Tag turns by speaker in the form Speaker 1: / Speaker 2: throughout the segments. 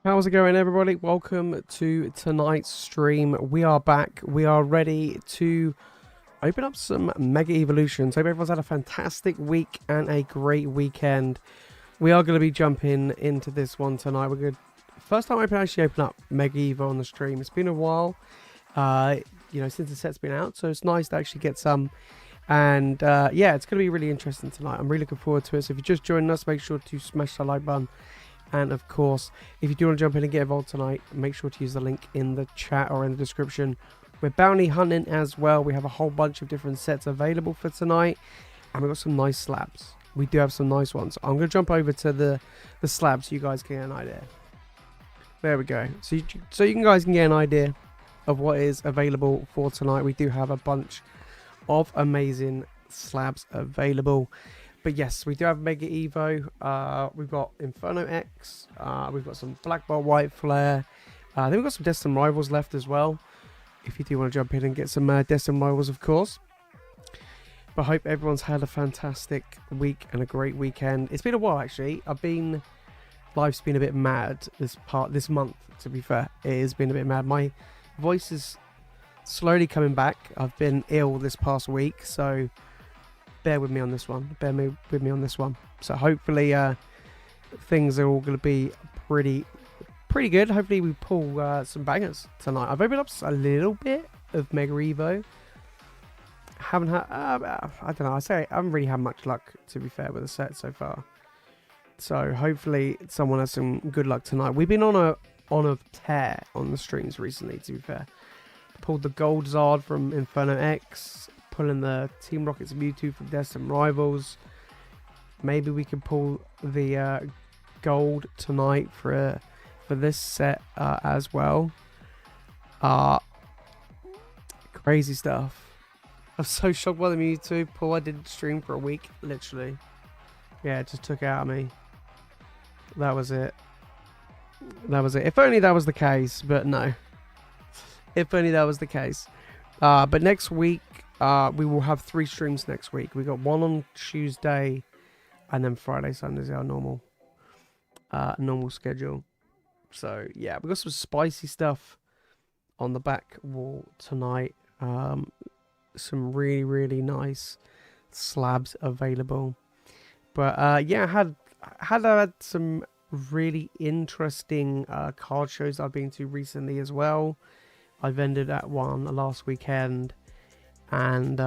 Speaker 1: How's it going, everybody? Welcome to tonight's stream. We are back. We are ready to open up some Mega Evolutions. Hope everyone's had a fantastic week and a great weekend. We are going to be jumping into this one tonight. We're good. First time I actually open up Mega Evo on the stream. It's been a while, since the set's been out, so it's nice to actually get some. And yeah, it's going to be really interesting tonight. I'm really looking forward to it. So if you're just joining us, make sure to smash the like button. And of course, if you do want to jump in and get involved tonight, make sure to use the link in the chat or in the description. We're bounty hunting as well. We have a whole bunch of different sets available for tonight. And we've got some nice slabs. We do have some nice ones. I'm going to jump over to the slabs so you guys can get an idea. There we go. So you guys can get an idea of what is available for tonight. We do have a bunch of amazing slabs available. But yes, we do have Mega Evo. We've got Inferno X. We've got some Black Ball White Flare. I think we've got some Destined Rivals left as well. If you do want to jump in and get some Destined Rivals, of course. But I hope everyone's had a fantastic week and a great weekend. It's been a while, actually. Life's been a bit mad this month, to be fair. It has been a bit mad. My voice is slowly coming back. I've been ill this past week, so bear with me on this one. So hopefully things are all going to be pretty good. Hopefully we pull some bangers tonight. I've opened up a little bit of Mega Evo. Haven't had I don't know, I haven't really had much luck, to be fair, with the set so far. So hopefully someone has some good luck tonight. We've been on a tear on the streams recently, to be fair. Pulled the Gold Zard from Inferno X, pulling the Team Rocket's Mewtwo from Destined Rivals. Maybe we can pull the gold tonight for this set as well. Crazy stuff. I'm so shocked by the Mewtwo pull. I didn't stream for a week, literally. Yeah, it just took it out of me. That was it. If only that was the case, but no. If only that was the case. But next week, we will have 3 streams next week. We got one on Tuesday, and then Friday, Sunday is our normal schedule. So yeah, we got some spicy stuff on the back wall tonight. Some really nice slabs available. But yeah, I had some really interesting card shows I've been to recently as well. I vended at one last weekend. And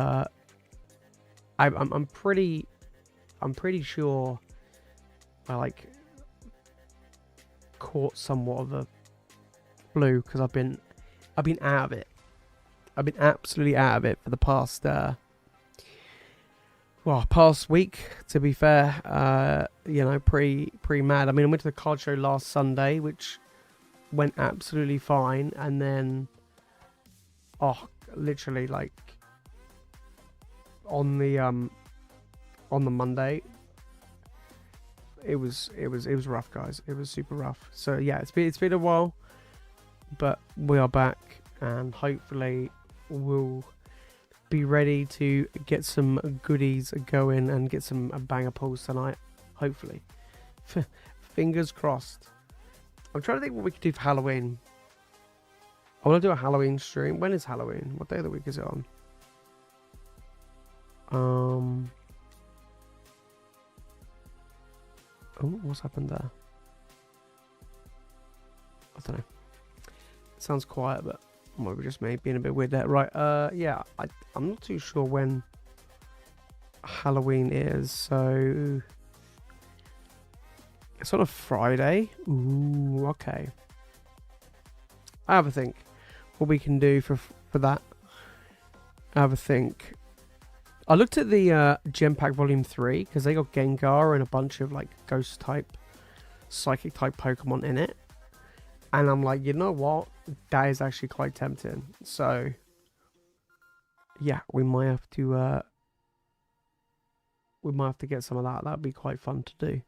Speaker 1: I'm pretty sure I caught somewhat of a flu, because I've been out of it. I've been absolutely out of it for the past past week, to be fair. Pretty mad. I mean, I went to the card show last Sunday, which went absolutely fine, and then literally on the Monday, it was rough, guys. It was super rough. So yeah, it's been a while, but we are back, and hopefully we'll be ready to get some goodies going and get some banger pulls tonight. Hopefully, fingers crossed. I'm trying to think what we could do for Halloween. I want to do a Halloween stream. When is Halloween? What day of the week is it on? Oh, what's happened there? I don't know. It sounds quiet, but maybe just me being a bit weird there. Right, yeah, I'm not too sure when Halloween is, so it's on a Friday. Ooh, okay. I have a think what we can do for that. I have a think. I looked at the Gem Pack Volume 3, because they got Gengar and a bunch of Ghost type, Psychic type Pokemon in it. And I'm like, you know what? That is actually quite tempting. So, yeah, we might have to get some of that. That'd be quite fun to do.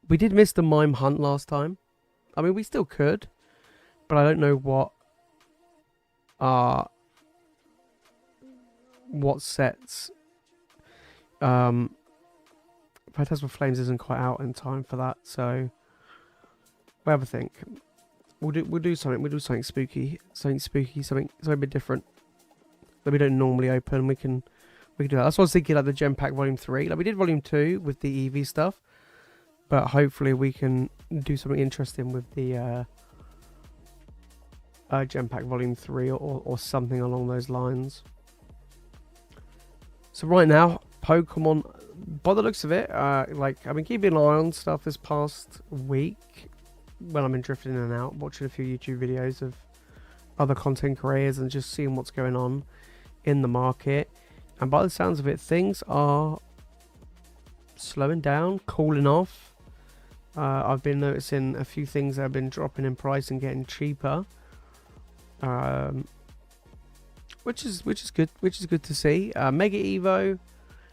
Speaker 1: We did miss the Mime Hunt last time. I mean, we still could, but I don't know what sets. Phantasmal Flames isn't quite out in time for that, so we'll have a think. We'll do something. We'll do something spooky. Something a bit different that we don't normally open. We can do that. That's what I was thinking, like the Gem Pack Volume 3. Like we did Volume 2 with the EV stuff, but hopefully we can do something interesting with the Gem Pack Volume 3 or something along those lines. So right now, Pokemon, by the looks of it, like I've been keeping an eye on stuff this past week when I've been drifting in and out, watching a few YouTube videos of other content creators and just seeing what's going on in the market. And by the sounds of it, things are slowing down, cooling off. I've been noticing a few things that have been dropping in price and getting cheaper, which is good. Which is good to see. Mega Evo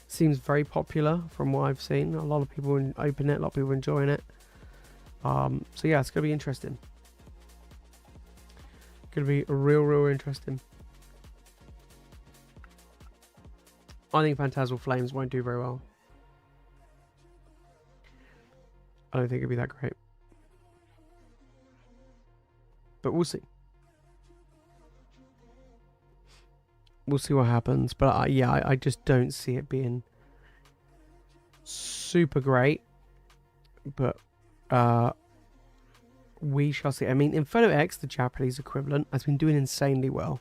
Speaker 1: seems very popular from what I've seen. A lot of people open it. A lot of people enjoying it. So yeah, it's gonna be interesting. Gonna be real interesting. I think Phantasmal Flames won't do very well. I don't think it'll be that great. But we'll see. We'll see what happens. But yeah, I just don't see it being super great. But we shall see. I mean, Inferno X, the Japanese equivalent, has been doing insanely well.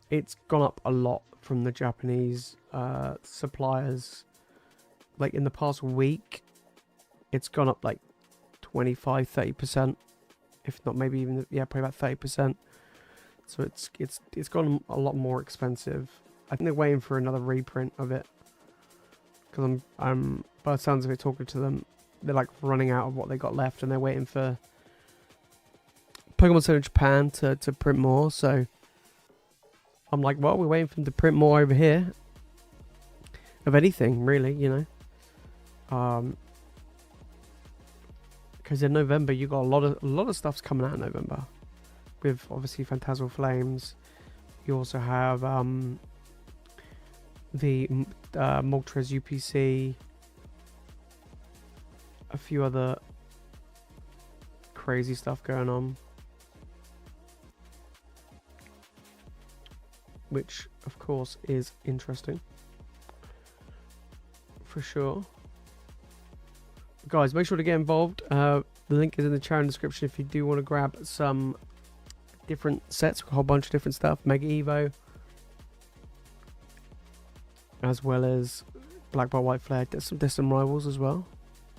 Speaker 1: It's gone up a lot from the Japanese suppliers. Like in the past week, it's gone up like 25-30%, if not maybe even, yeah, probably about 30%. So it's gone a lot more expensive. I think they're waiting for another reprint of it, because I'm by the sounds of it, talking to them, they're like running out of what they got left, and they're waiting for Pokemon Center in Japan to print more. So I'm like, well, we're waiting for them to print more over here of anything, really, you know. Because in November you got a lot of stuff's coming out in November, with obviously Phantasmal Flames. You also have the Moltres UPC, a few other crazy stuff going on, which of course is interesting for sure. Guys, make sure to get involved. The link is in the channel description if you do want to grab some different sets, a whole bunch of different stuff. Mega Evo, as well as Black Ball White Flare. There's some rivals as well.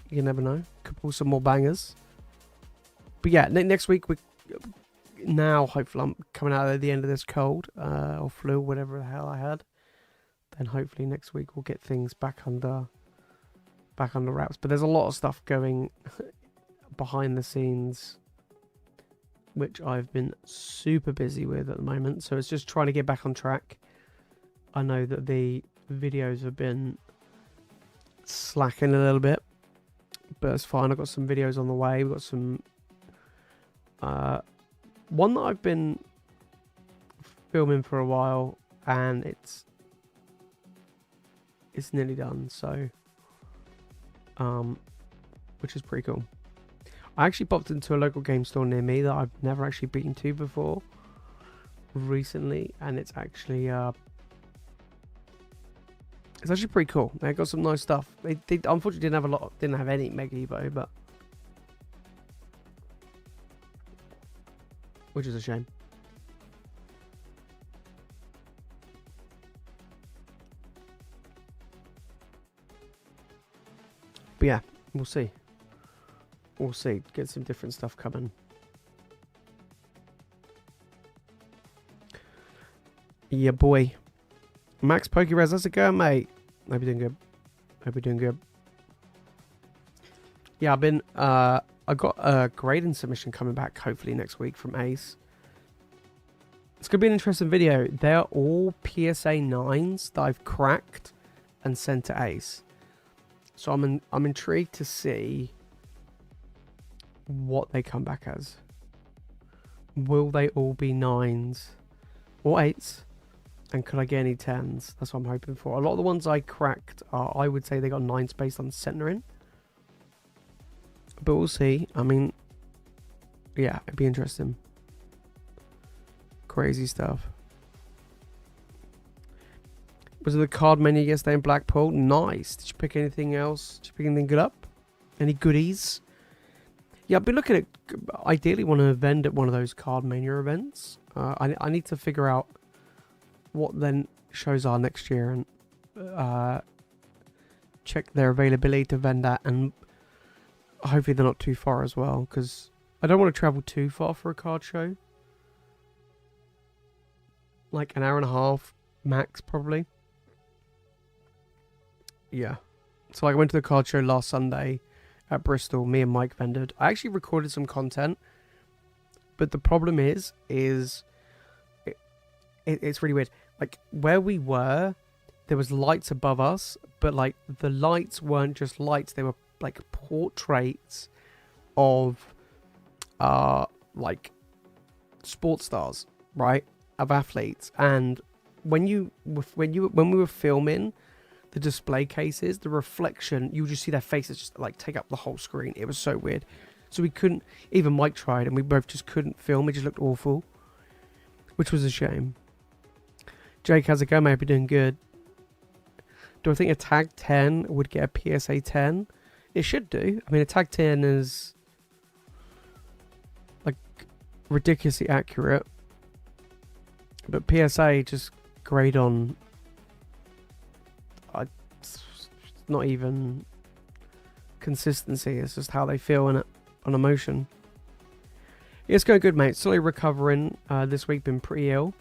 Speaker 1: You never know. Could pull some more bangers. But yeah, next week now hopefully I'm coming out at the end of this cold or flu, whatever the hell I had. Then hopefully next week we'll get things back under wraps. But there's a lot of stuff going behind the scenes, which I've been super busy with at the moment. So it's just trying to get back on track. I know that the videos have been slacking a little bit, but it's fine. I've got some videos on the way. We've got some one that I've been filming for a while, and it's nearly done, so which is pretty cool. I actually popped into a local game store near me that I've never actually been to before recently, and it's actually pretty cool. They got some nice stuff. They unfortunately didn't have any Mega Evo, but which is a shame. But yeah, we'll see. We'll see. Get some different stuff coming. Yeah, boy. Max Pokerez, how's it going, mate? Hope you're doing good. Hope you're doing good. Yeah, I've been I got a grading submission coming back hopefully next week from Ace. It's gonna be an interesting video. They're all PSA 9s that I've cracked and sent to Ace. So I'm intrigued to see what they come back as. Will they all be 9s or 8s? And could I get any 10s? That's what I'm hoping for. A lot of the ones I cracked are, I would say they got 9s based on centering. But we'll see. I mean, Yeah, it'd be interesting. Crazy stuff. Was it the card menu yesterday in Blackpool? Nice. Did you pick anything else? Did you pick anything good up? Any goodies? Yeah, I've been looking at, ideally want to vend at one of those card mania events. I need to figure out what then shows are next year and check their availability to vend at, and hopefully they're not too far as well, because I don't want to travel too far for a card show. Like an hour and a half max, probably. Yeah. So I went to the card show last Sunday at Bristol. Me and Mike vended. I actually recorded some content, but the problem is it's really weird. Like where we were, there was lights above us, but like the lights weren't just lights. They were like portraits of like sports stars, right? Of athletes. And when we were filming the display cases, the reflection, you would just see their faces just like take up the whole screen. It was so weird. So we couldn't, even Mike tried and we both just couldn't film. It just looked awful, which was a shame. Jake, how's it going, mate? Hope you're doing good. Do I think a tag 10 would get a PSA 10? It should do. I mean, a tag 10 is like ridiculously accurate, but PSA just grade on. Not even consistency. It's just how they feel in it on emotion. Yeah, it's going good, mate. Slowly recovering. This week been pretty ill,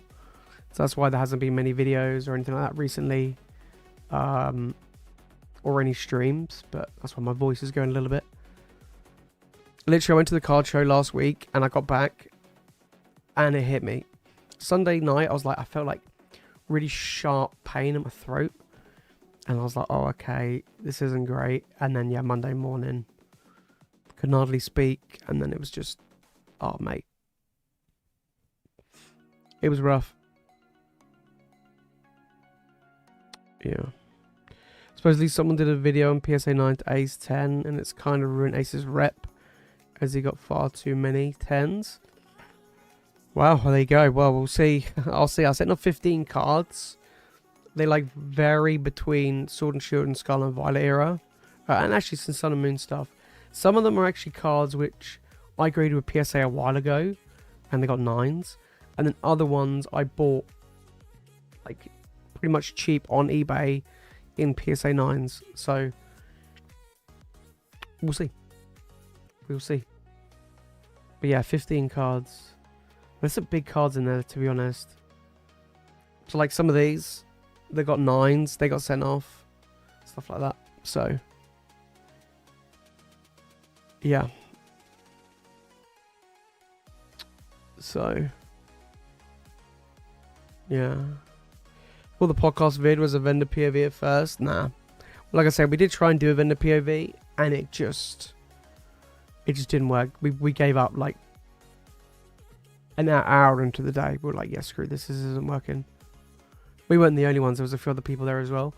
Speaker 1: so that's why there hasn't been many videos or anything like that recently, or any streams. But that's why my voice is going a little bit. Literally, I went to the card show last week and I got back, and it hit me. Sunday night, I felt like really sharp pain in my throat. And I was like, oh, okay, this isn't great. And then, yeah, Monday morning, couldn't hardly speak. And then it was just, oh, mate. It was rough. Yeah. Supposedly someone did a video on PSA 9 to Ace 10, and it's kind of ruined Ace's rep, as he got far too many 10s. Wow, well, there you go. Well, we'll see. I'll see. I sent off 15 cards. They like vary between Sword and Shield and Scarlet and Violet era, and actually some Sun and Moon stuff. Some of them are actually cards which I graded with PSA a while ago, and they got 9s. And then other ones I bought like pretty much cheap on eBay in PSA 9s. So we'll see. We'll see. But yeah, 15 cards. There's some big cards in there, to be honest. So like some of these, they got 9s, they got sent off, stuff like that. So yeah. So yeah. Well, the podcast vid was a vendor POV at first. Nah. Like I said, we did try and do a vendor POV, and it just didn't work. We gave up like an hour into the day. We were like, yeah, screw this isn't working. We weren't the only ones. There was a few other people there as well.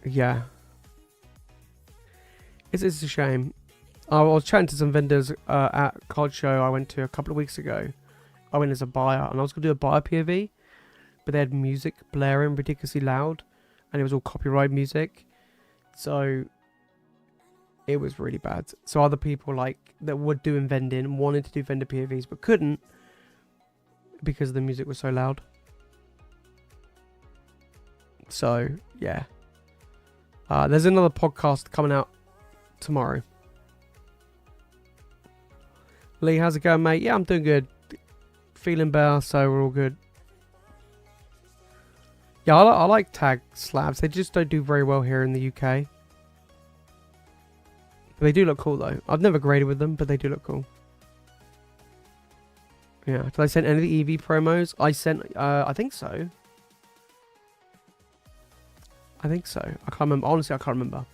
Speaker 1: Yeah. It's a shame. I was chatting to some vendors at Card Show I went to a couple of weeks ago. I went as a buyer, and I was going to do a buyer POV, but they had music blaring ridiculously loud, and it was all copyright music. So it was really bad. So other people like that were doing vending wanted to do vendor POVs but couldn't because the music was so loud. So yeah, there's another podcast coming out tomorrow. Lee, how's it going, mate? Yeah, I'm doing good. Feeling better, so we're all good. Yeah, I like tag slabs. They just don't do very well here in the UK. But they do look cool, though. I've never graded with them, but they do look cool. Yeah. Did I send any of the EV promos? I sent, I think so. I think so. I can't remember. Honestly, I can't remember.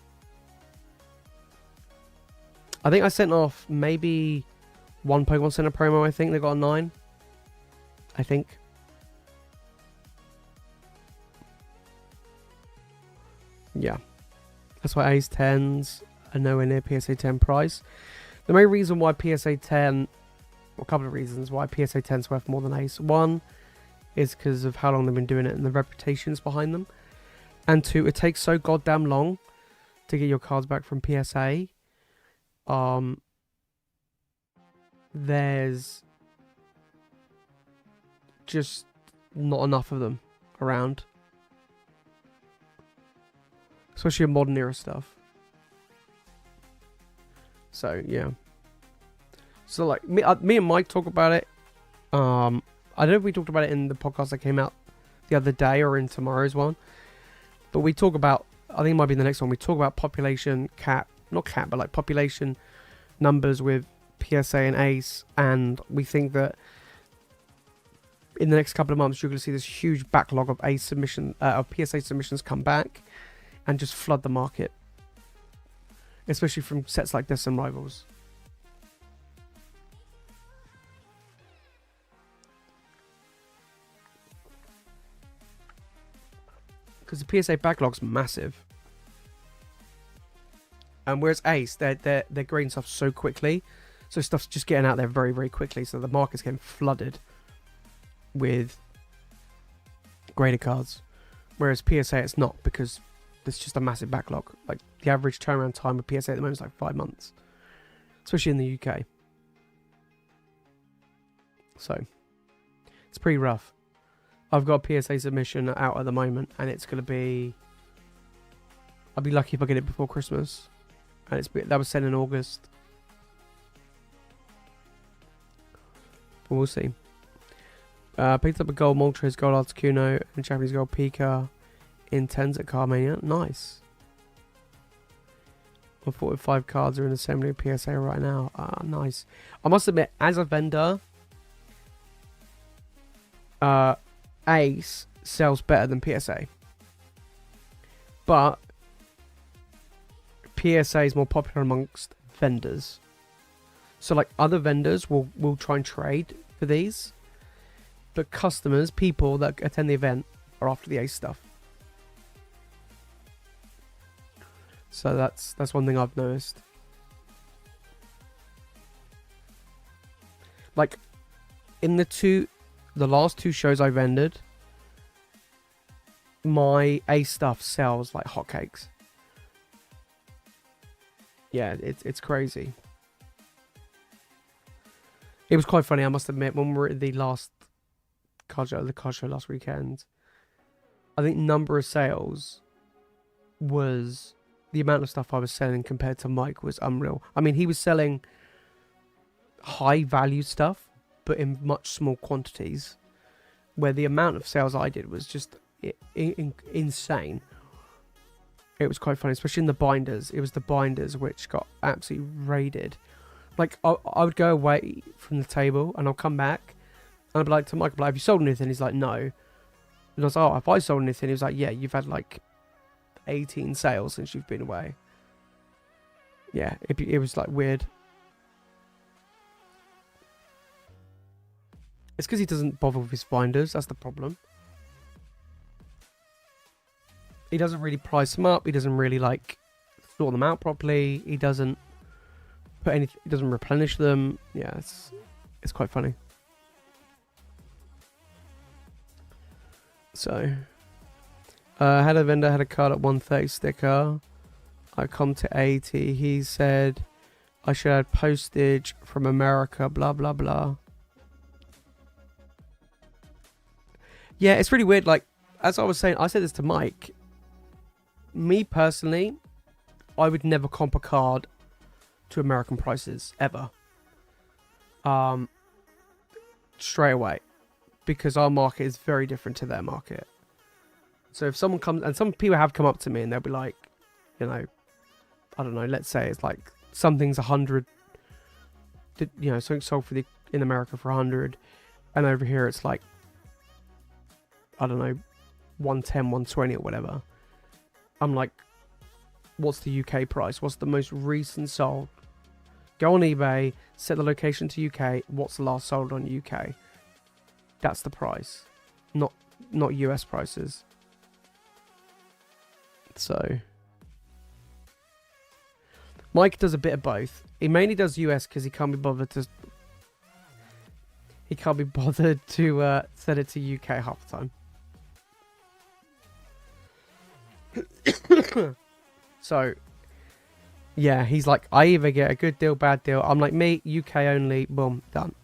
Speaker 1: I think I sent off maybe one Pokemon Center promo, I think. They got a 9. I think. Yeah. That's why Ace 10s are nowhere near PSA 10 price. The main reason why PSA 10, well, a couple of reasons why PSA 10 is worth more than Ace. One is because of how long they've been doing it and the reputations behind them. And two, it takes so goddamn long to get your cards back from PSA. There's just not enough of them around. Especially in modern era stuff. So, yeah. So, like, me and Mike talk about it. I don't know if we talked about it in the podcast that came out the other day or in tomorrow's one. But we talk about, I think it might be the next one, we talk about population cap, not cap, but like population numbers with PSA and Ace. And we think that in the next couple of months, you're going to see this huge backlog of Ace submission, of PSA submissions come back and just flood the market. Especially from sets like Deaths and Rivals. Because the PSA backlog's massive. And whereas Ace, they're grading stuff so quickly. So stuff's just getting out there very, very quickly. So the market's getting flooded with graded cards. Whereas PSA, it's not, because there's just a massive backlog. Like, the average turnaround time of PSA at the moment is like 5 months. Especially in the UK. So, it's pretty rough. I've got a PSA submission out at the moment, and it's going to be... I'll be lucky if I get it before Christmas. And that was sent in August. But we'll see. Picked up a gold Moltres, gold Articuno, and Japanese gold Pika in 10s at Cardmania. Nice. 45 cards are in assembly of PSA right now. Ah, nice. I must admit, as a vendor, Ace sells better than PSA. But PSA is more popular amongst vendors. So like other vendors will try and trade for these. But customers, people that attend the event, are after the Ace stuff. So that's one thing I've noticed. Like, in the last two shows I vended, my Ace stuff sells like hotcakes. Yeah, it's crazy. It was quite funny, I must admit, when we were at the last card show last weekend, I think number of sales was... The amount of stuff I was selling compared to Mike was unreal. I mean, he was selling high value stuff, but in much small quantities, where the amount of sales I did was just insane. It was quite funny, especially in the binders. It was the binders which got absolutely raided. Like, I would go away from the table and I'll come back and I'd be like to Mike, have you sold anything? He's like, no. And I was like, oh, have I sold anything? He was like, yeah, you've had like 18 sales since you've been away. Yeah, it was like weird. It's because he doesn't bother with his binders. That's the problem. He doesn't really price them up. He doesn't really like sort them out properly. He doesn't put anything. He doesn't replenish them. Yeah, it's quite funny. So, had a vendor had a card at 130 sticker. I come to 80. He said I should add postage from America. Blah blah blah. Yeah, it's really weird. Like, as I was saying, I said this to Mike. Me personally, I would never comp a card to American prices ever. Straight away, because our market is very different to their market. So if someone comes, and some people have come up to me and they'll be like, you know, I don't know, let's say it's like something's 100, you know, something sold in America for 100, and over here it's like, I don't know, 110, 120 or whatever. I'm like, what's the UK price? What's the most recent sold? Go on eBay, set the location to UK. What's the last sold on UK? That's the price, not US prices. So, Mike does a bit of both. He mainly does US because he can't be bothered to. He can't be bothered to send it to UK half the time. So, yeah, he's like, I either get a good deal, bad deal. I'm like, me, UK only, boom, done.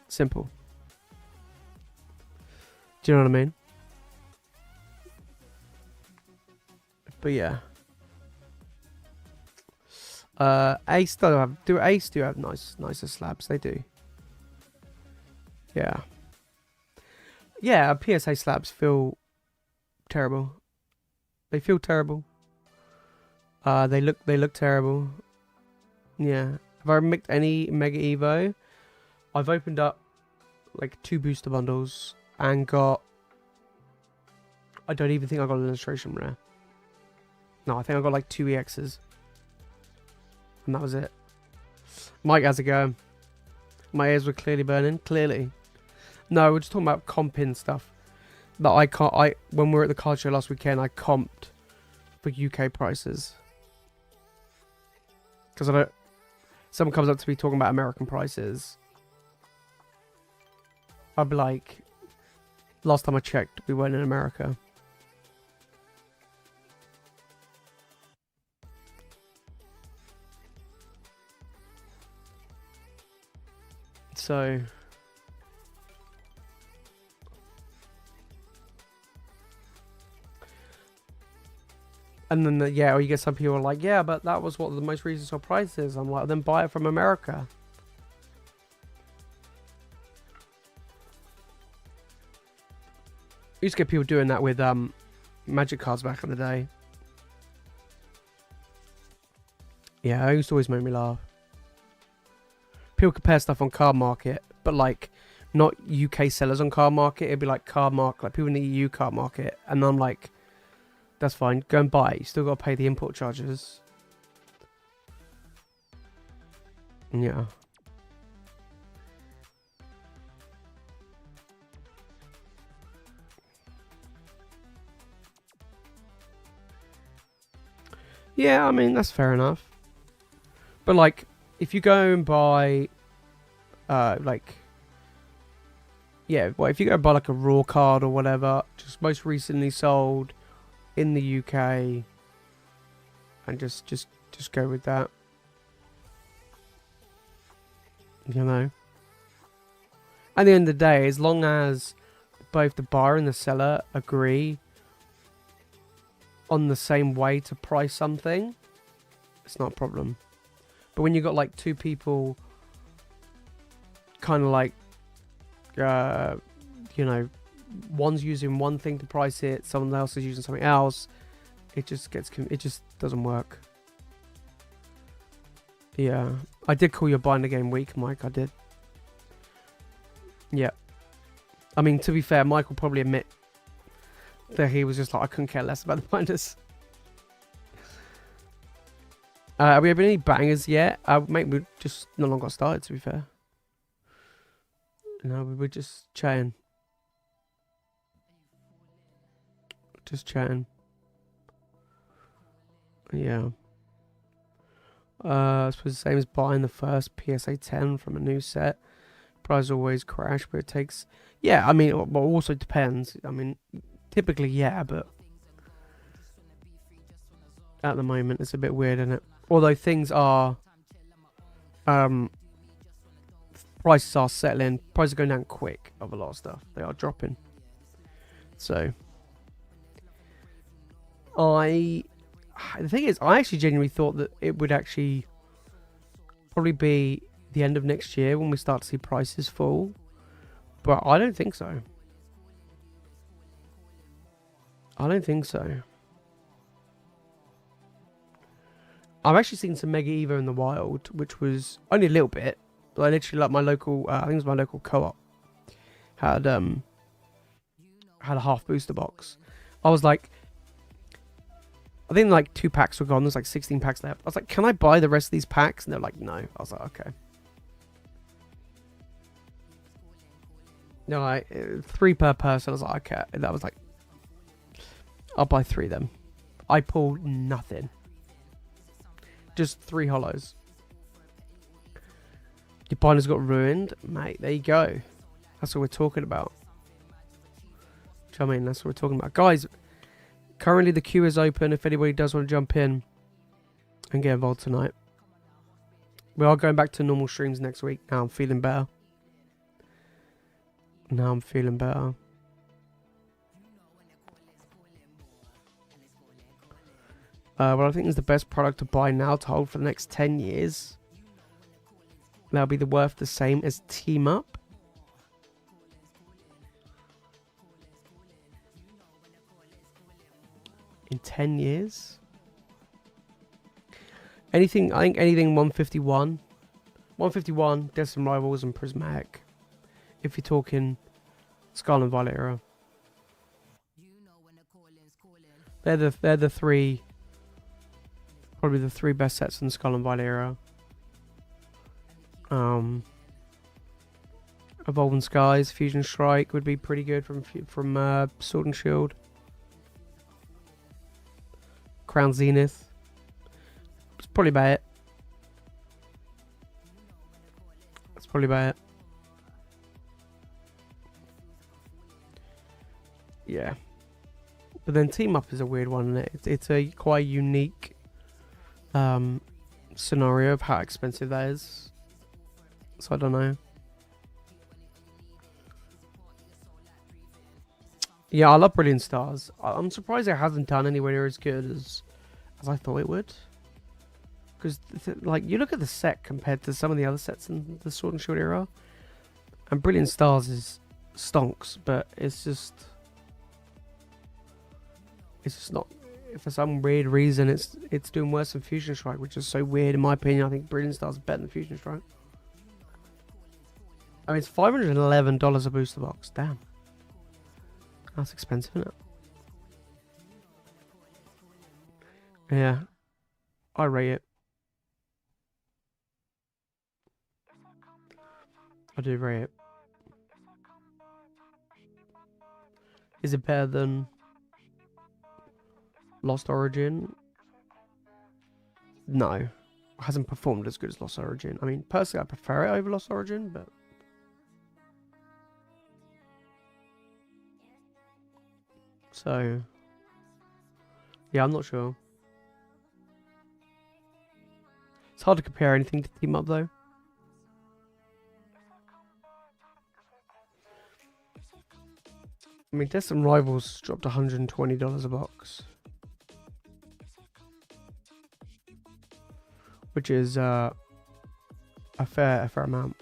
Speaker 1: Simple. Do you know what I mean? But yeah. Ace do have nicer slabs, they do. Yeah. Yeah, PSA slabs feel terrible. They feel terrible. They look terrible. Yeah. Have I mixed any Mega Evo? I've opened up like 2 booster bundles and got. I don't even think I got an illustration rare. No, I think I got like 2 EXs. And that was it. Mike, how's it going? My ears were clearly burning. Clearly. No, we're just talking about comping stuff. That when we were at the card show last weekend, I comped for UK prices. Because I don't. Someone comes up to me talking about American prices. I'd be like, last time I checked, we weren't in America. So. And then, or you get some people like, yeah, but that was what the most reasonable price is. I'm like, then buy it from America. I used to get people doing that with Magic cards back in the day. Yeah, it used to always make me laugh. People compare stuff on Card Market, but like, not UK sellers on Card Market. It'd be like Card Market, like people in the EU Card Market. And I'm like, that's fine. Go and buy it. You still got to pay the import charges. Yeah. Yeah, I mean, that's fair enough. But like, if you go and buy, like, yeah, well, if you go and buy like a raw card or whatever, just most recently sold in the UK, and just go with that, you know. At the end of the day, as long as both the buyer and the seller agree on the same way to price something, it's not a problem. But when you got like 2 people kind of like you know, one's using one thing to price it, someone else is using something else, it just doesn't work. Yeah, I did call your binder game weak, Mike. I did. Yeah, I mean, to be fair, Mike will probably admit that he was just like, I couldn't care less about the binders. Have we had any bangers yet? Mate, we just no longer got started, to be fair. No, we were just chatting. Just chatting. Yeah. I suppose the same as buying the first PSA 10 from a new set. Price always crash, but it takes... Yeah, I mean, well, also depends. I mean, typically, yeah, but... At the moment, it's a bit weird, isn't it? Although things are... prices are settling. Prices are going down quick of a lot of stuff. They are dropping. So... The thing is, I actually genuinely thought that it would actually probably be the end of next year when we start to see prices fall. But I don't think so. I don't think so. I've actually seen some Mega Evo in the wild, which was only a little bit. But I literally, like, my local, I think it was my local co-op, had a half booster box. I was like, I think like 2 packs were gone. There's like 16 packs left. I was like, can I buy the rest of these packs? And they're like, no. I was like, okay. No, like 3 per person. I was like, okay. And that was like, I'll buy 3 of them. I pulled nothing. just 3 hollows. Your binder's got ruined. Mate, there you go. That's what we're talking about. Do you know what I mean? That's what we're talking about. Guys, currently the queue is open if anybody does want to jump in and get involved tonight. We are going back to normal streams next week. Now I'm feeling better. What I think is the best product to buy now to hold for the next 10 years. That'll be worth the same as Team Up. In 10 years? I think anything 151. 151, Destined Rivals and Prismatic. If you're talking Scarlet and Violet era. They're the 3, probably the 3 best sets in the Scarlet and Violet era. Evolving Skies, Fusion Strike would be pretty good from Sword and Shield. Crown Zenith. That's probably about it. Yeah. But then Team Up is a weird one, isn't it? It's a quite unique scenario of how expensive that is. So I don't know. Yeah, I love Brilliant Stars. I'm surprised it hasn't done anywhere near as good as I thought it would. Because, like, you look at the set compared to some of the other sets in the Sword and Shield era, and Brilliant Stars is stonks, but it's just not. For some weird reason, it's doing worse than Fusion Strike, which is so weird in my opinion. I think Brilliant Stars is better than Fusion Strike. I mean, it's $511 a booster box. Damn. That's expensive, isn't it? Yeah. I rate it. I do rate it. Is it better than Lost Origin? No. It hasn't performed as good as Lost Origin. I mean, personally, I prefer it over Lost Origin, but... So... yeah, I'm not sure. It's hard to compare anything to Team Up, though. I mean, Destined Rivals dropped $120 a box. Which is a fair amount.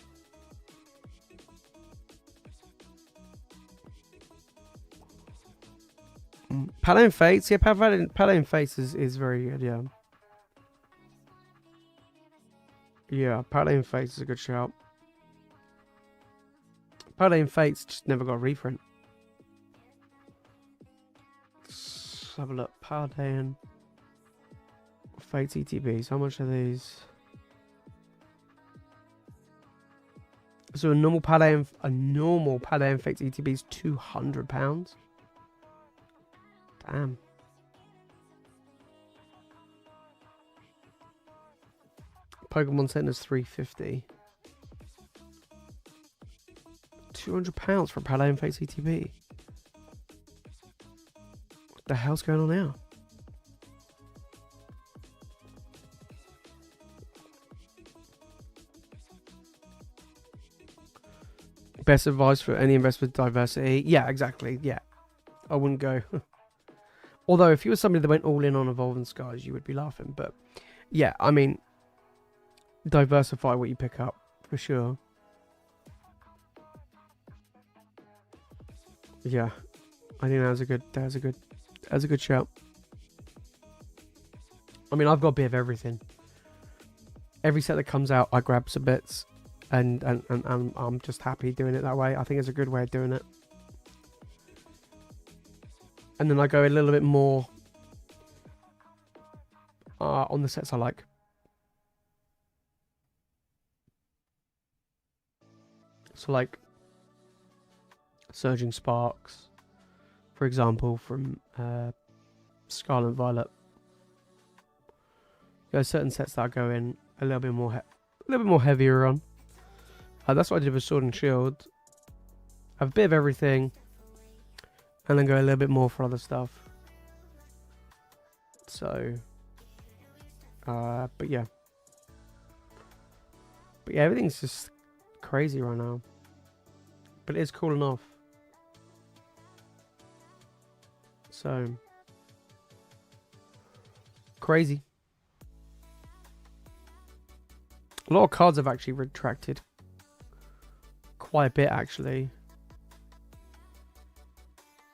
Speaker 1: Paladin Fates, yeah, Paladin Fates is very good, yeah. Yeah, Paladin Fates is a good shout. Paladin Fates just never got a reprint. Let's have a look. Paladin Fates ETBs. How much are these? So a normal Paladin Fates ETB is £200. Damn. Pokemon Center's $350. £200 for a Paladin Fates ETB. What the hell's going on now? Best advice for any investment diversity? Yeah, exactly. Yeah. I wouldn't go. Although, if you were somebody that went all in on Evolving Skies, you would be laughing. But, yeah, I mean, diversify what you pick up, for sure. Yeah. I think that was a good shout. I mean, I've got a bit of everything. Every set that comes out, I grab some bits. And I'm just happy doing it that way. I think it's a good way of doing it. And then I go a little bit more on the sets I like. So like Surging Sparks, for example, from Scarlet and Violet. There are certain sets that I go in a little bit more heavier on. That's what I did with Sword and Shield. Have a bit of everything, and then go a little bit more for other stuff. So, but yeah, everything's just crazy right now. But it is cooling off. So crazy. A lot of cards have actually retracted quite a bit, actually.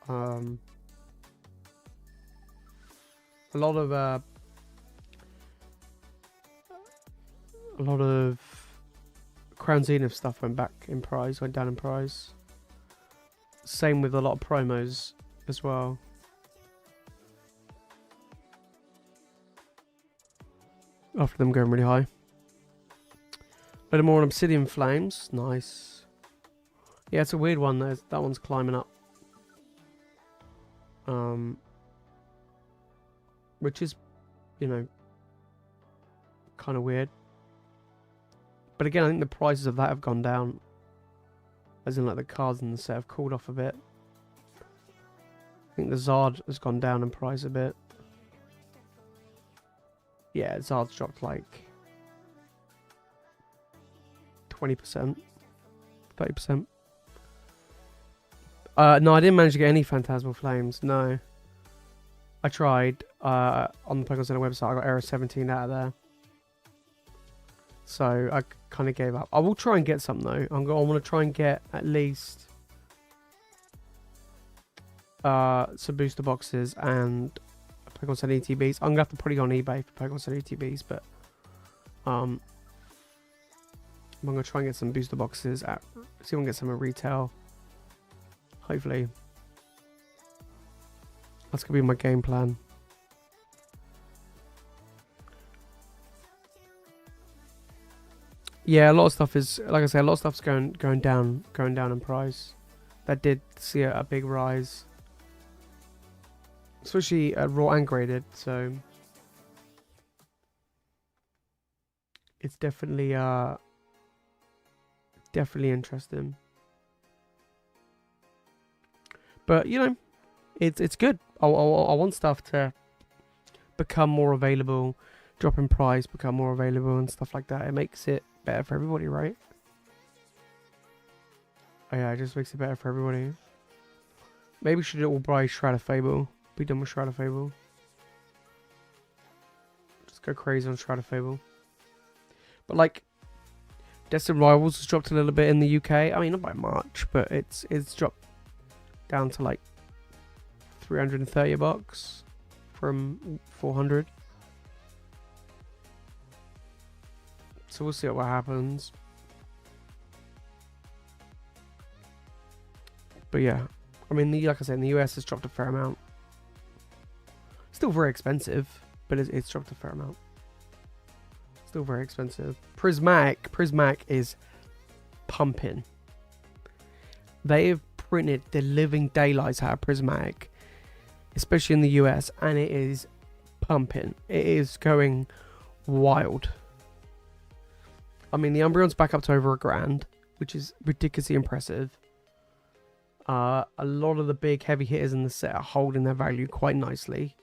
Speaker 1: A lot of Crown Zenith stuff went down in price. Same with a lot of promos as well. After them going really high. A little more on Obsidian Flames. Nice. Yeah, it's a weird one. That one's climbing up. Which is, you know, kind of weird. But again, I think the prices of that have gone down. As in, like, the cards in the set have cooled off a bit. I think the Zard has gone down in price a bit. Yeah, Zard's dropped like 20%, 30%. No, I didn't manage to get any Phantasmal Flames. No, I tried on the PokeJace website. I got error 17 out of there, so I kind of gave up. I will try and get some though. I want to try and get at least some booster boxes and PokeJace ETBs. I'm gonna have to put it on eBay for PokeJace ETBs, but I'm gonna try and get some booster boxes see if I can get some at retail. Hopefully, that's gonna be my game plan. Yeah, a lot of stuff is, like I say, a lot of stuff's going down in price. That did see a big rise, especially at raw and graded. So it's definitely interesting. But you know, it's good. I want stuff to become more available, drop in price, become more available, and stuff like that. It makes it better for everybody, right? Oh yeah, it just makes it better for everybody. Maybe we should all buy Shroud of Fable. Be done with Shroud of Fable. Just go crazy on Shroud of Fable. But like, Destined Rivals has dropped a little bit in the UK. I mean, not by much, but it's dropped down to like $330 from 400. So we'll see what happens. But yeah, I mean, like I said, in the US it's dropped a fair amount. Still very expensive, but it's dropped a fair amount. Still very expensive. Prismatic is pumping. They've printed the living daylights out of Prismatic, especially in the US, and it is pumping. It is going wild. I mean, the Umbreon's back up to over $1,000, which is ridiculously impressive. A lot of the big heavy hitters in the set are holding their value quite nicely.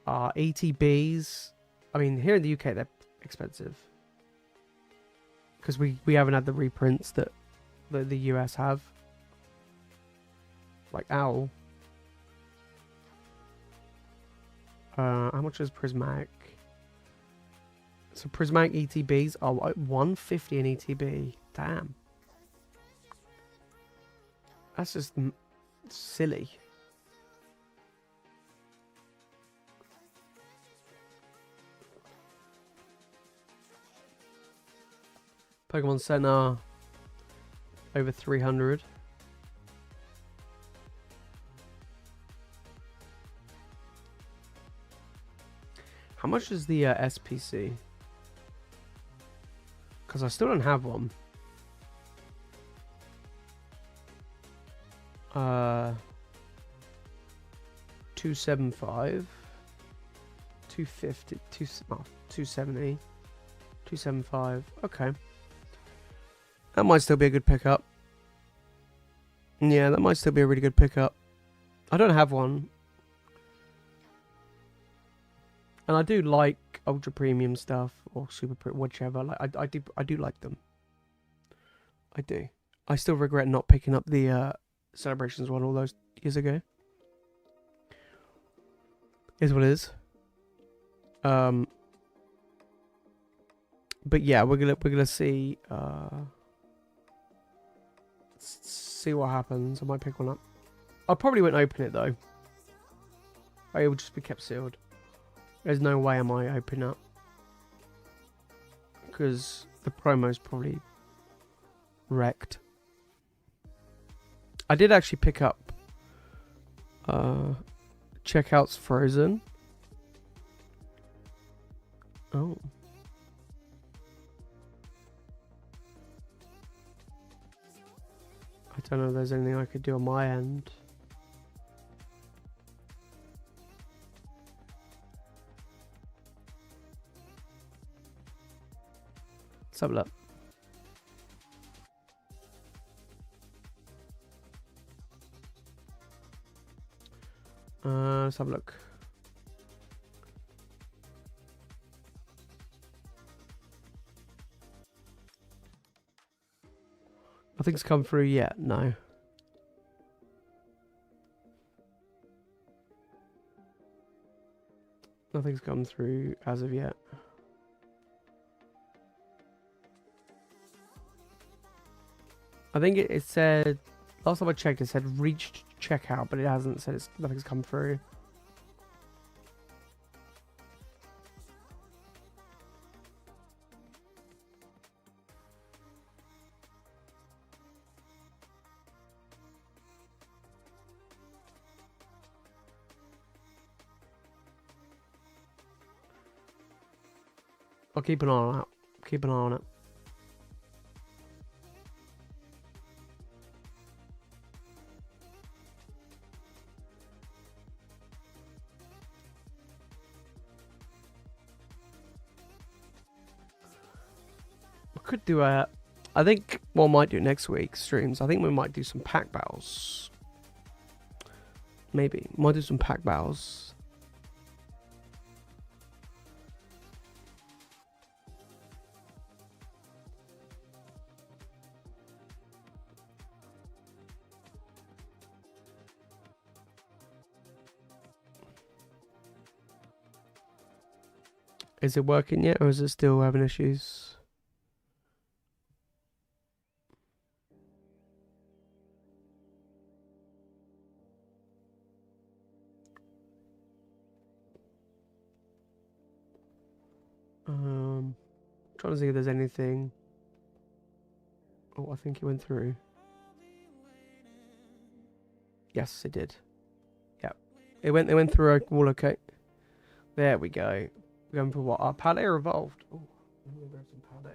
Speaker 1: ETBs, I mean, here in the UK they're expensive because we haven't had the reprints that the US have. Like Owl. How much is Prismatic? So Prismatic ETBs are like $150 an ETB. Damn. That's just silly. Pokemon Center over 300. How much is the SPC? Because I still don't have one. 275. 250, 270, 275. Okay. That might still be a good pickup. Yeah, that might still be a really good pickup. I don't have one. And I do like ultra premium stuff or super whichever. Like I do like them. I do. I still regret not picking up the Celebrations one all those years ago. Is what it is. But yeah, we're gonna see see what happens. I might pick one up. I probably won't open it though. It will just be kept sealed. There's no way I might open up because the promo's probably wrecked. I did actually pick up Checkouts Frozen. Oh. I don't know if there's anything I could do on my end. Let's have a look. Let's have a look. Nothing's come through yet, no. Nothing's come through as of yet. I think it said, last time I checked, it said reached checkout, but it hasn't said nothing's come through. I'll keep an eye on it. Keep an eye on it. I could do I think what I might do next week's streams, I think we might do some pack battles. Maybe. Might do some pack battles. Is it working yet, or is it still having issues? Trying to see if there's anything. Oh, I think it went through. Yes, it did. Yep. It went through all okay. There we go. We're going for what? Our Paldea evolved. Oh, I'm gonna grab some Paldea.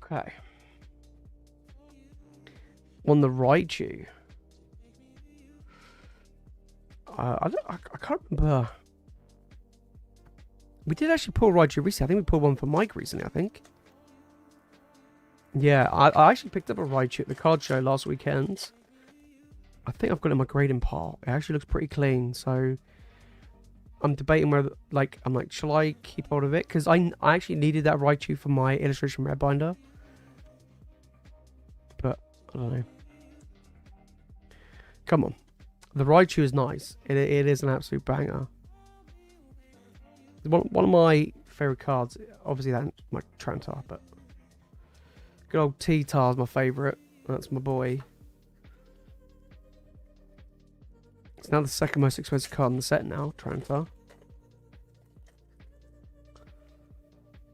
Speaker 1: Okay. On the Raichu. I can't remember. We did actually pull Raichu recently. I think we pulled one for Mike recently, I think. Yeah, I actually picked up a Raichu at the card show last weekend. I think I've got it in my grading pile. It actually looks pretty clean, so I'm debating whether, I'm like, shall I keep hold of it? Because I actually needed that Raichu for my illustration red binder. But, I don't know. Come on. The Raichu is nice. It is an absolute banger. One of my favourite cards, obviously that's my Trantar, but good old T-Tar is my favourite. That's my boy. It's now the second most expensive card in the set now, Trantar.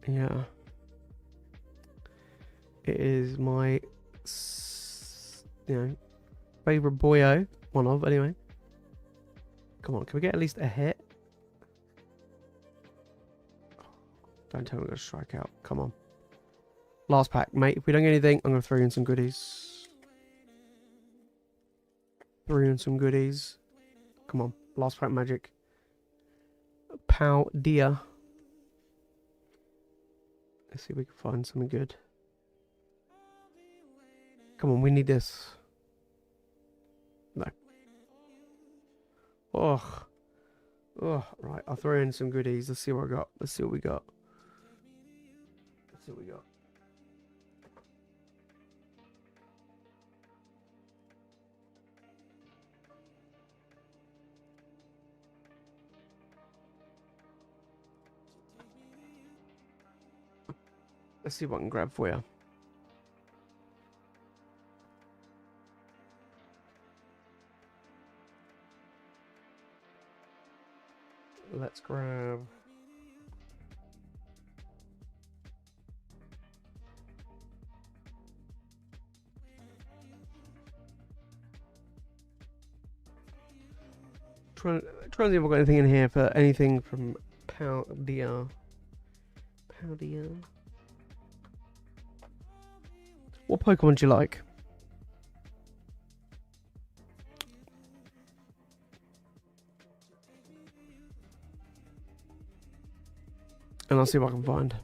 Speaker 1: Yeah. It is my you know, favourite boyo. One of, anyway. Come on, can we get at least a hit? Don't tell me we're going to strike out. Come on. Last pack, mate. If we don't get anything, I'm going to throw in some goodies. Throw in some goodies. Come on. Last pack magic. Pow dear. Let's see if we can find something good. Come on, we need this. No. Oh. Oh, right. I'll throw in some goodies. Let's see what I got. Let's see what we got. Let's see what we got. Let's see what I can grab for you. Let's grab... Trying to see if I've got anything in here for anything from Powdia. Powdia. What Pokemon do you like? And I'll see what I can find.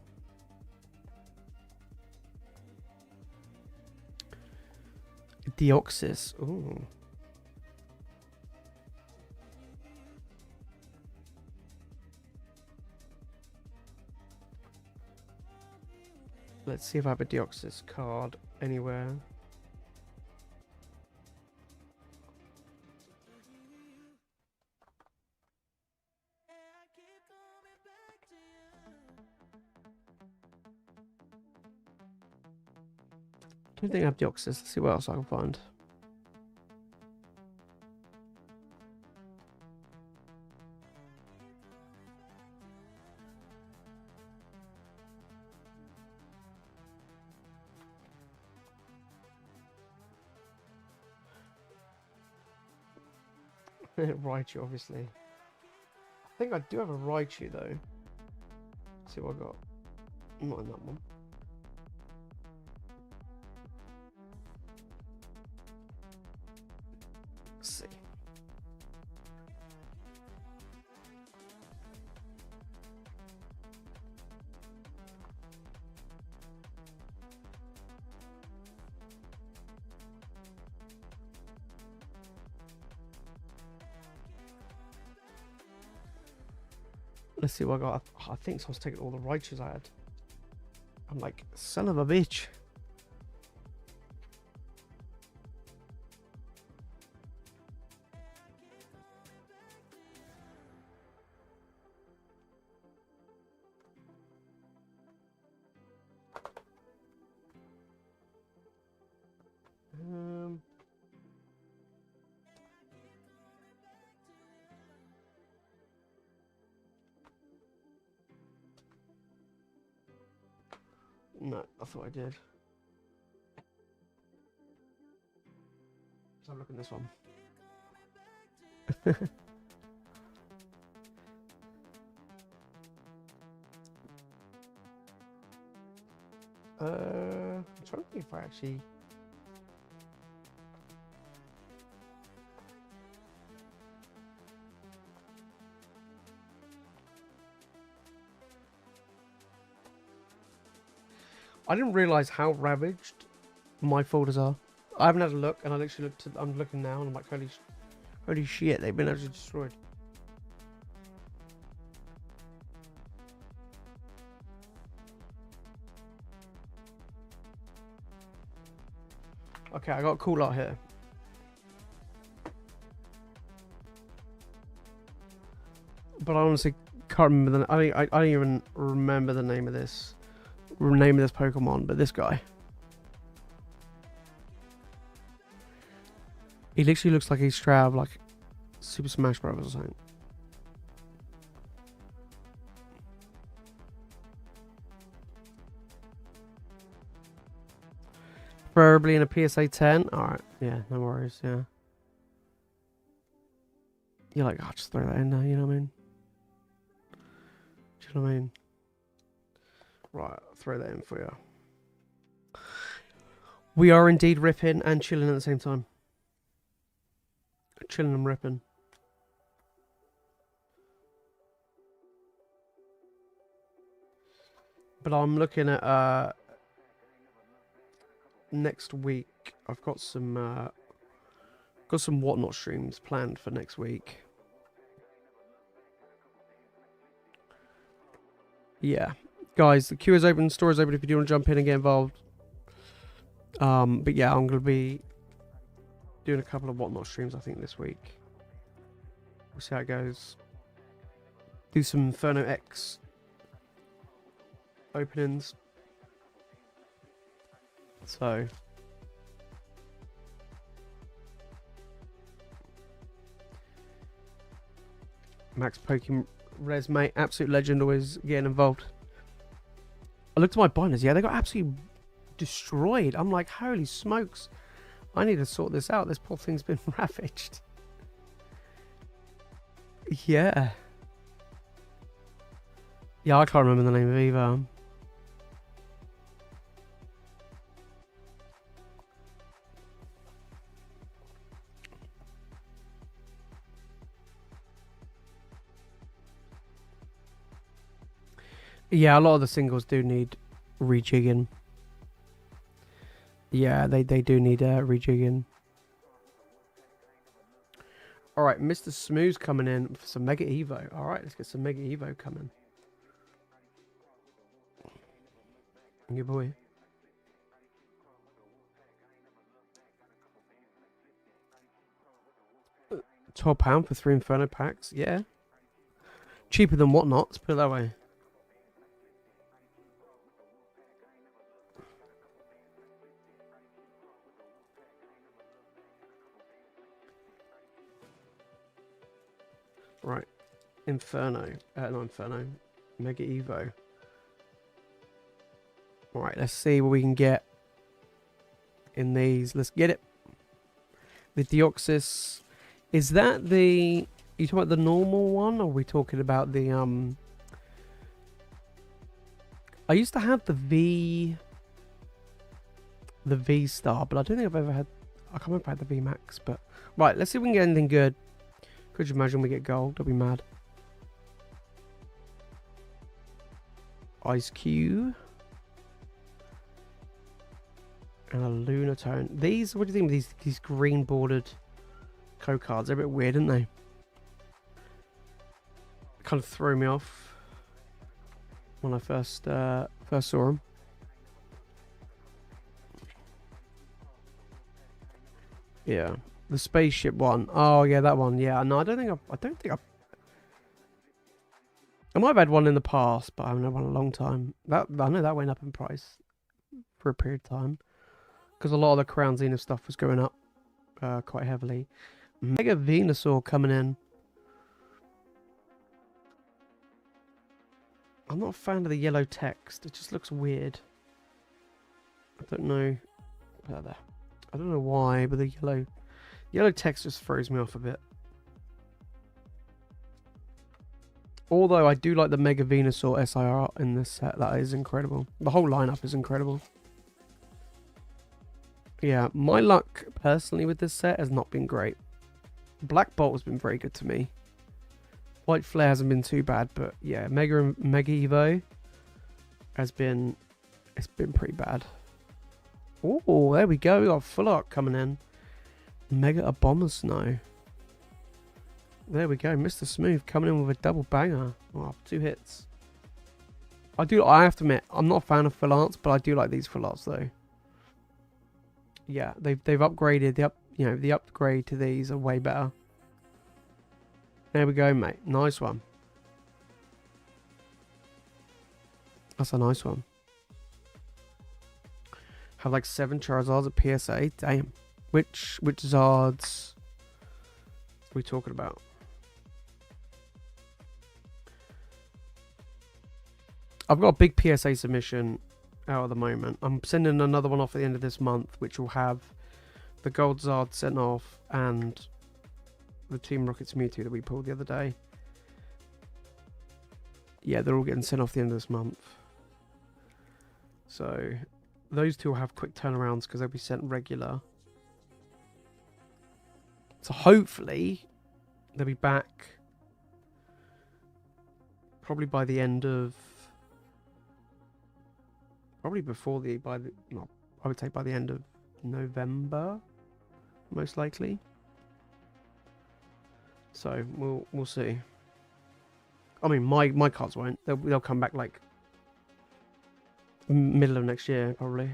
Speaker 1: Deoxys. Ooh. Let's see if I have a Deoxys card anywhere. I don't think I have Deoxys. Let's see what else I can find. Raichu, obviously. I think I do have a Raichu though. Let's see what I got. Not in that one. Let's see. Let's see what I got. I think so. I was taking all the Raichus I had. I'm like, son of a bitch. No, I thought I did. Let's have a look at this one. I'm trying to think if I actually... I didn't realise how ravaged my folders are. I haven't had a look, and I literally looked. I'm looking now, and I'm like, holy shit, they've been actually destroyed. Okay, I got a call out here. But I honestly can't remember the. I don't even remember the name of this. Name of this Pokemon, but this guy. He literally looks like he's straight out of like Super Smash Bros. Or something. Preferably in a PSA 10. Alright, yeah, no worries, yeah. You're like, oh, just throw that in there, you know what I mean? Do you know what I mean? Right, I'll throw that in for you. We are indeed ripping and chilling at the same time. Chilling and ripping. But I'm looking at next week. I've got some whatnot streams planned for next week. Yeah, guys, the queue is open, store is open if you do want to jump in and get involved. But yeah, I'm gonna be doing a couple of whatnot streams I think this week. We'll see how it goes. Do some Inferno X openings. So Max Poking Res, mate, absolute legend, always getting involved. I looked at my binders, yeah, they got absolutely destroyed. I'm like, holy smokes, I need to sort this out. This poor thing's been ravaged. Yeah. Yeah, I can't remember the name of either. Yeah, a lot of the singles do need rejigging. Yeah, they do need rejigging. Alright, Mr. Smooth's coming in for some Mega Evo. Alright, let's get some Mega Evo coming. Good boy. £12 for 3 Inferno packs. Yeah. Cheaper than whatnot, let's put it that way. Right. Inferno. Not Inferno. Mega Evo. Alright, let's see what we can get in these. Let's get it. The Deoxys. Is that the... Are you talking about the normal one? Or are we talking about the... I used to have the V star, but I don't think I've ever had... I can't remember if I had the V Max, but... Right, let's see if we can get anything good. Could you imagine we get gold? I'd be mad. Ice Cube. And a Lunatone. These, what do you think of these green bordered code cards? They're a bit weird, aren't they? Kind of threw me off when I first saw them. Yeah, the spaceship one. Oh yeah, that one. Yeah, no, I don't think I might have had one in the past, but I haven't had one in a long time. I know that went up in price for a period of time because a lot of the Crown Zenith stuff was going up quite heavily. Mega Venusaur coming in. I'm not a fan of the yellow text. It just looks weird. I don't know. I don't know why, but the yellow text just throws me off a bit. Although I do like the Mega Venusaur SIR in this set. That is incredible. The whole lineup is incredible. Yeah, my luck personally with this set has not been great. Black Bolt has been very good to me. White Flare hasn't been too bad, but yeah, Mega Evo has been... It's been pretty bad. Oh, there we go. We got Full Art coming in. Mega Abomasnow. There we go. Mr. Smooth coming in with a double banger. Oh, 2 hits. I have to admit, I'm not a fan of Full Arts, but I do like these Full Arts though. Yeah, they've upgraded. The upgrade to these are way better. There we go, mate. Nice one. That's a nice one. Have like 7 Charizards at PSA. Damn. Which Zards are we talking about? I've got a big PSA submission out at the moment. I'm sending another one off at the end of this month, which will have the Gold Zard sent off and the Team Rocket's Mewtwo that we pulled the other day. Yeah, they're all getting sent off the end of this month. So those two will have quick turnarounds because they'll be sent regular. So hopefully they'll be back probably by the end of, probably before the, no, I would say by the end of November, most likely. So we'll see. I mean, my cards won't. They'll come back like middle of next year probably.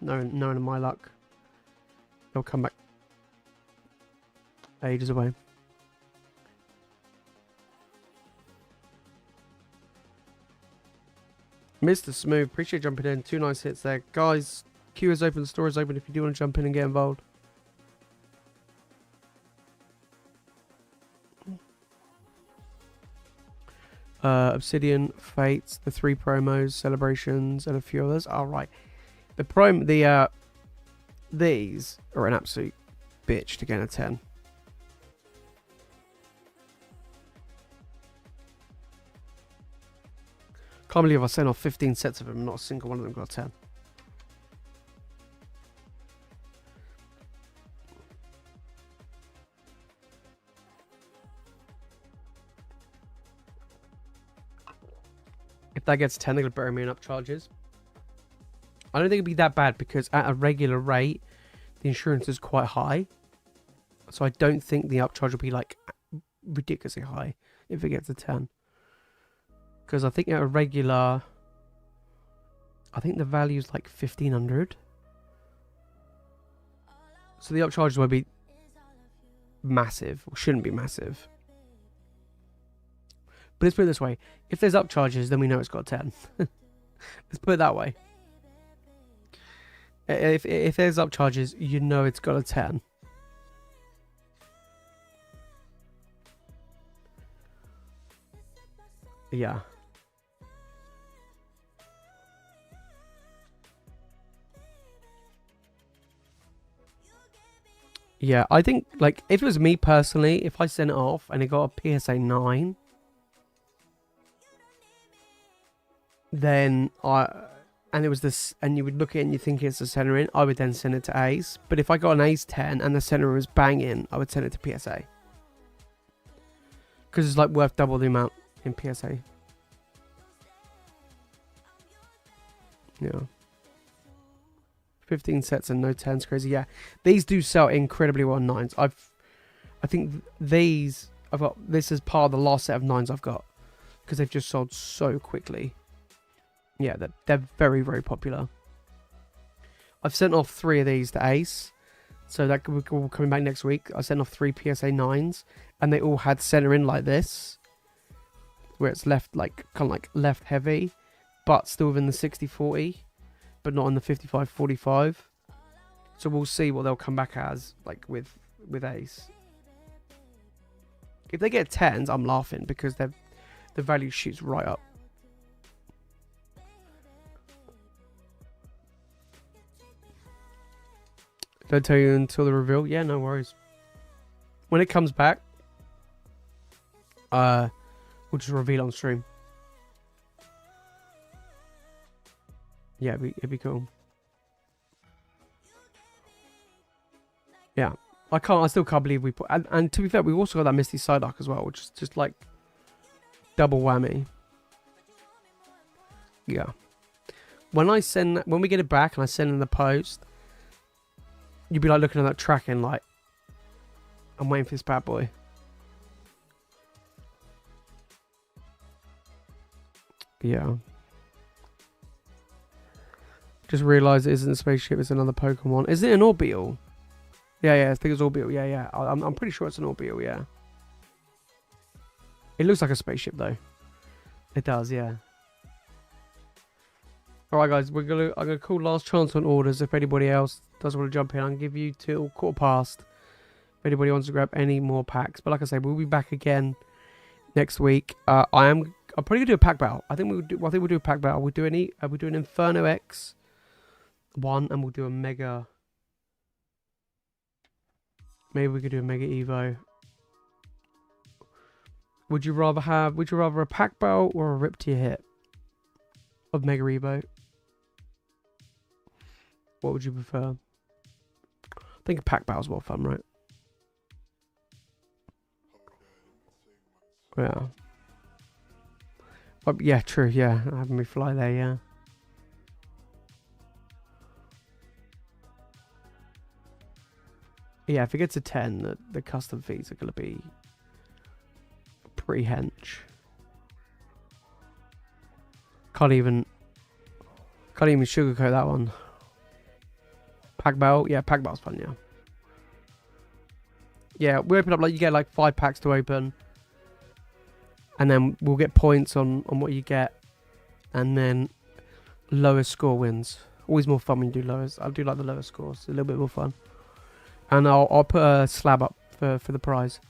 Speaker 1: Knowing my luck, they'll come back ages away. Mr. Smooth, appreciate jumping in. 2 nice hits there, guys. Queue is open, the store is open if you do want to jump in and get involved. Obsidian, Fates, the 3 promos, Celebrations, and a few others. All right, these are an absolute bitch to get a 10. Can't believe I sent off 15 sets of them, not a single one of them got a 10. If that gets 10, they're going to bury me in upcharges. I don't think it'd be that bad because at a regular rate, the insurance is quite high. So I don't think the upcharge will be like ridiculously high if it gets a 10. Because I think at a regular, I think the value is like 1500. So the upcharges won't be massive, or shouldn't be massive. But let's put it this way. If there's upcharges, then we know it's got a 10. Let's put it that way. If there's upcharges, you know it's got a 10. Yeah. Yeah, I think, like, if it was me personally, if I sent it off and it got a PSA 9, then and it was this, and you would look at it and you think it's a center in, I would then send it to Ace. But if I got an Ace 10 and the center was banging, I would send it to PSA. Because it's like worth double the amount in PSA. Yeah. 15 sets and no 10s, crazy. Yeah, these do sell incredibly well on 9s. I think these I've got. This is part of the last set of 9s I've got because they've just sold so quickly. Yeah, they're very, very popular. I've sent off 3 of these to Ace, so that will be coming back next week. I sent off 3 PSA 9s, and they all had center in like this, where it's left like kind of like left heavy, but still within the 60-40. But not on the 55-45. So we'll see what they'll come back as, like with Ace. If they get 10s, I'm laughing because the value shoots right up. Don't tell you until the reveal. Yeah, no worries. When it comes back, we'll just reveal on stream. Yeah, it'd be cool. Yeah, I still can't believe we put, and to be fair, we also got that Misty Psyduck as well, which is just like double whammy. Yeah. When we get it back and I send in the post, you'd be like looking at that tracking like, I'm waiting for this bad boy. Yeah. Just realised it isn't a spaceship, it's another Pokemon. Is it an Orbeetle? Yeah, I think it's Orbeetle. Yeah. I'm pretty sure it's an Orbeetle, yeah. It looks like a spaceship, though. It does, yeah. Alright, guys, I'm gonna call last chance on orders. If anybody else does want to jump in, I can give you till 1:15. If anybody wants to grab any more packs. But like I say, we'll be back again next week. I I'll probably do a pack battle. I think we'll do a pack battle. We'll do an Inferno X one, and we'll do a Mega. Maybe we could do a Mega Evo. Would you rather a pack battle or a rip to your hip of Mega Evo? What would you prefer? I think a pack battle's more fun, right? Yeah. Yeah, true. Yeah, having me fly there. Yeah. Yeah, if it gets a 10, the custom fees are gonna be pretty hench. Can't even sugarcoat that one. Pack battle, yeah, pack battle's fun, yeah. Yeah, we open up like you get like 5 packs to open, and then we'll get points on what you get, and then lowest score wins. Always more fun when you do lowest. I do like the lowest scores. It's a little bit more fun. And I'll put a slab up for the prize.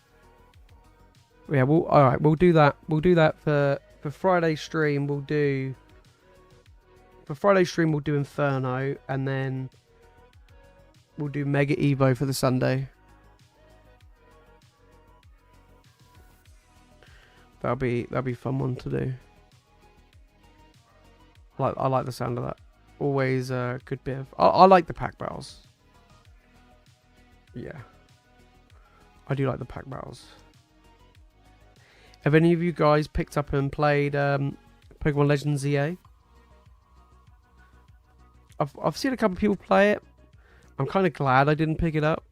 Speaker 1: Yeah, we'll do that. We'll do that for Friday stream. We'll do Inferno, and then we'll do Mega Evo for the Sunday. That'll be a fun one to do. I like the sound of that. Always a good bit of. I like the pack battles. Yeah, I do like the pack battles. Have any of you guys picked up and played Pokemon Legends ZA? I've seen a couple of people play it. I'm kind of glad I didn't pick it up.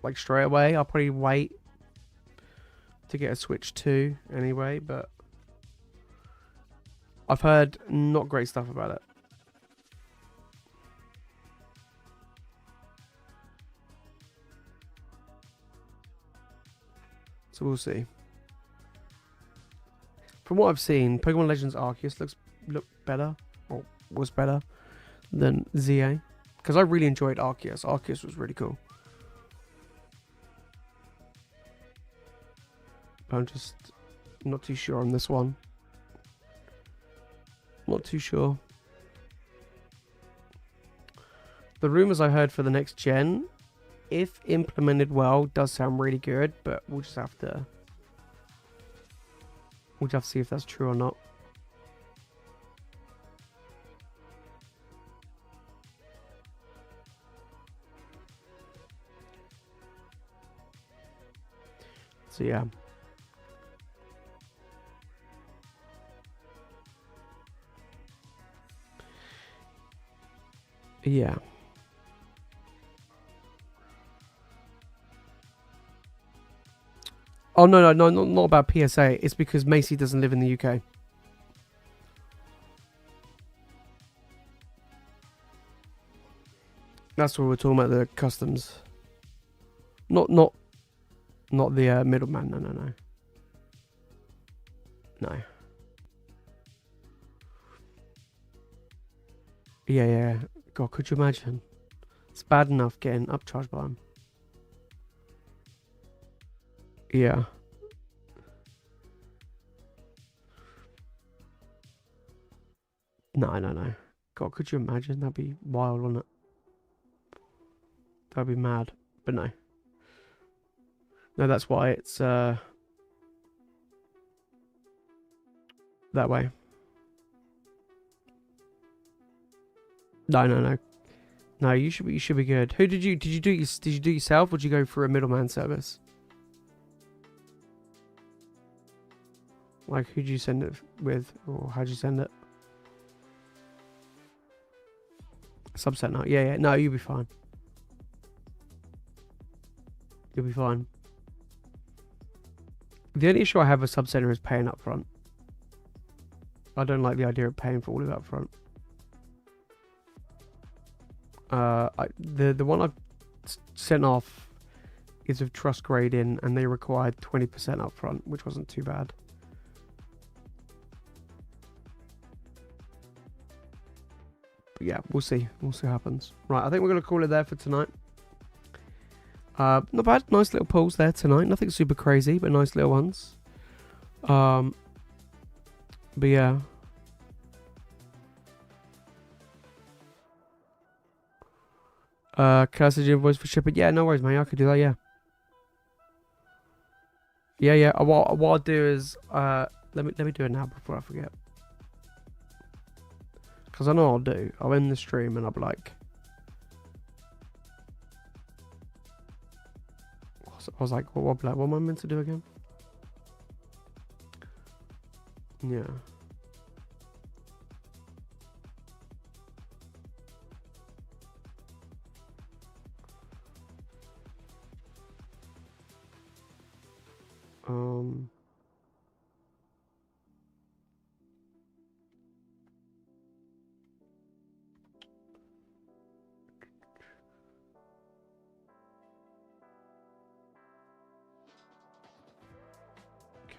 Speaker 1: Like straight away. I'll probably wait to get a Switch 2 anyway, but I've heard not great stuff about it. So we'll see. From what I've seen, Pokemon Legends Arceus look better, or was better than ZA, because I really enjoyed Arceus. Arceus was really cool. But I'm just not too sure on this one. Not too sure. The rumors I heard for the next gen, if implemented well, does sound really good, but we'll just have to see if that's true or not. So yeah. Yeah. Oh no, not about PSA. It's because Macy doesn't live in the UK. That's what we're talking about, the customs. Not the middleman. No. Yeah. God, could you imagine? It's bad enough getting upcharged by him. Yeah. No. God, could you imagine? That'd be wild, wouldn't it? That'd be mad. But no. No, that's why it's that way. No. No, you should be good. Who did you do it yourself, or did you go for a middleman service? Like, who'd you send it with, or how'd you send it? Subcenter. Yeah. No, you'll be fine. You'll be fine. The only issue I have with Subcenter is paying up front. I don't like the idea of paying for all of it up front. The one I've sent off is of trust grading, and they required 20% up front, which wasn't too bad. But yeah, we'll see. We'll see what happens. Right, I think we're going to call it there for tonight. Not bad. Nice little pulls there tonight. Nothing super crazy, but nice little ones. But yeah. Can I send you an invoice for shipping? Yeah, no worries, mate. I could do that. Yeah. Yeah. What I'll do is let me do it now before I forget. Because I know what I'll do. I'll end the stream and I'll be like, I was like, what am I meant to do again? Yeah.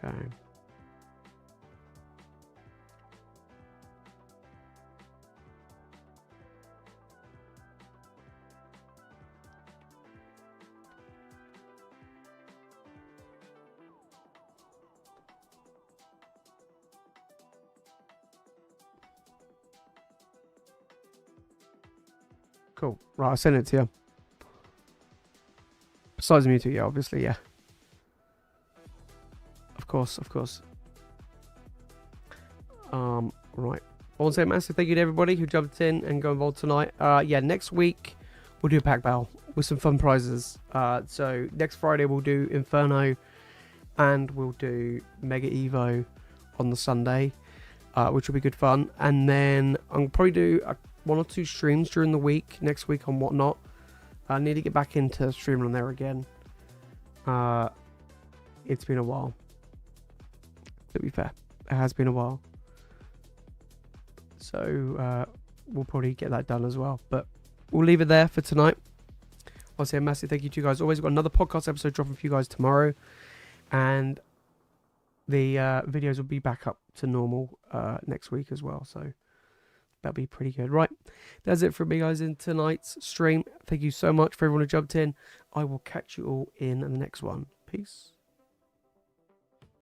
Speaker 1: Okay. Cool. Right, I sent it to you. Besides Mewtwo, yeah, obviously, yeah. Of course. Right. I want to say a massive thank you to everybody who jumped in and got involved tonight. Yeah, next week we'll do a pack battle with some fun prizes. So next Friday we'll do Inferno and we'll do Mega Evo on the Sunday, which will be good fun. And then I'll probably do 1 or 2 streams during the week next week on Whatnot. I need to get back into streaming on there again. It's been a while. To be fair, it has been a while. So we'll probably get that done as well. But we'll leave it there for tonight. I'll say a massive thank you to you guys. Always got another podcast episode dropping for you guys tomorrow. And the videos will be back up to normal next week as well. So that'll be pretty good. Right. That's it for me, guys, in tonight's stream. Thank you so much for everyone who jumped in. I will catch you all in the next one. Peace.